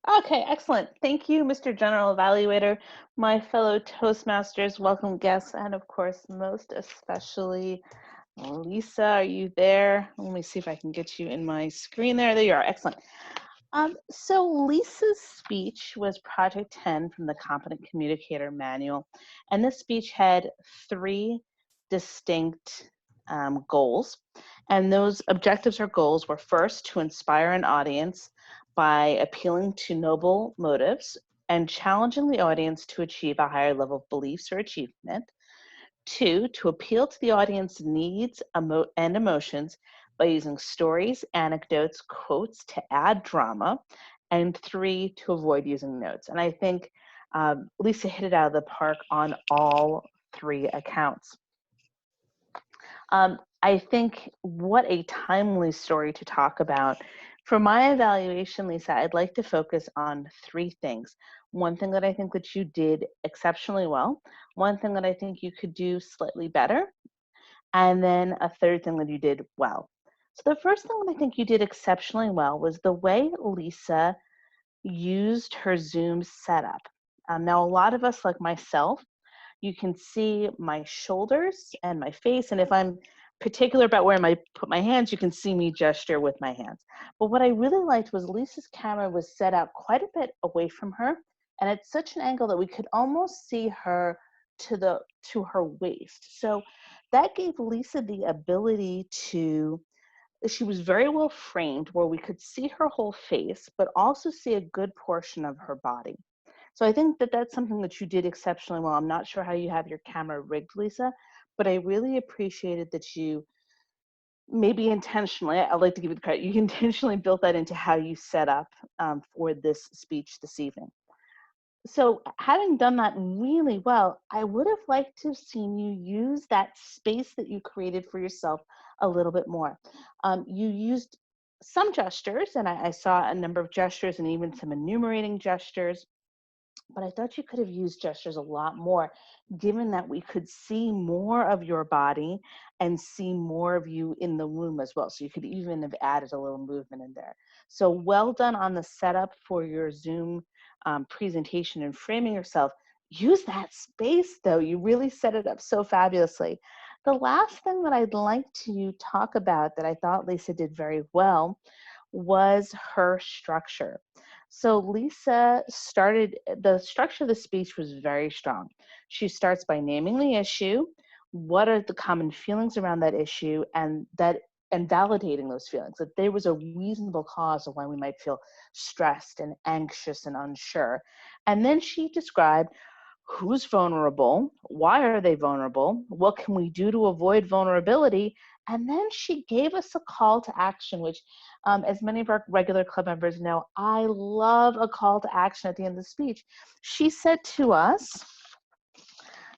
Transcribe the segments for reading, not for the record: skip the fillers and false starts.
Okay, excellent. Thank you, Mr. General Evaluator, my fellow Toastmasters, welcome guests, and of course, most especially Lisa. Are you there? Let me see if I can get you in my screen there. There you are. Excellent. So Lisa's speech was Project 10 from the Competent Communicator Manual, and this speech had three distinct goals. And those objectives or goals were first to inspire an audience by appealing to noble motives and challenging the audience to achieve a higher level of beliefs or achievement. Two, to appeal to the audience needs and emotions by using stories, anecdotes, quotes to add drama. And three, to avoid using notes. And I think Lisa hit it out of the park on all three accounts. I think what a timely story to talk about. For my evaluation, Lisa, I'd like to focus on three things. One thing that I think that you did exceptionally well, one thing that I think you could do slightly better, and then a third thing that you did well. So the first thing that I think you did exceptionally well was the way Lisa used her Zoom setup. Now, a lot of us, like myself, you can see my shoulders and my face, and if I'm particular about where I put my hands, you can see me gesture with my hands. But what I really liked was Lisa's camera was set up quite a bit away from her, and at such an angle that we could almost see her to her waist. So that gave Lisa the ability to, she was very well framed where we could see her whole face, but also see a good portion of her body. So I think that that's something that you did exceptionally well. I'm not sure how you have your camera rigged, Lisa, but I really appreciated that you maybe intentionally, I'd like to give you the credit, you intentionally built that into how you set up for this speech this evening. So having done that really well, I would have liked to have seen you use that space that you created for yourself a little bit more. You used some gestures, and I saw a number of gestures and even some enumerating gestures, but I thought you could have used gestures a lot more, given that we could see more of your body and see more of you in the room as well. So you could even have added a little movement in there. So well done on the setup for your Zoom presentation and framing yourself. Use that space though. You really set it up so fabulously. The last thing that I'd like to talk about that I thought Lisa did very well was her structure. So Lisa started, the structure of the speech was very strong. She starts by naming the issue, what are the common feelings around that issue, and validating those feelings, that there was a reasonable cause of why we might feel stressed and anxious and unsure. And then she described who's vulnerable, why are they vulnerable, what can we do to avoid vulnerability, and then she gave us a call to action, which, as many of our regular club members know, I love a call to action at the end of the speech. She said to us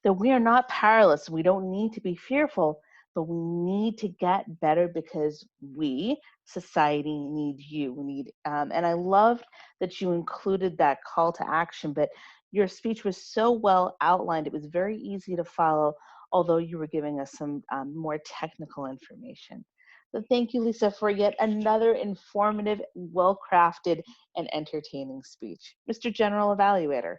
that we are not powerless. We don't need to be fearful, but we need to get better because we, society, need you. We need, and I loved that you included that call to action, but your speech was so well outlined. It was very easy to follow, although you were giving us some more technical information. So thank you, Lisa, for yet another informative, well-crafted, and entertaining speech. Mr. General Evaluator.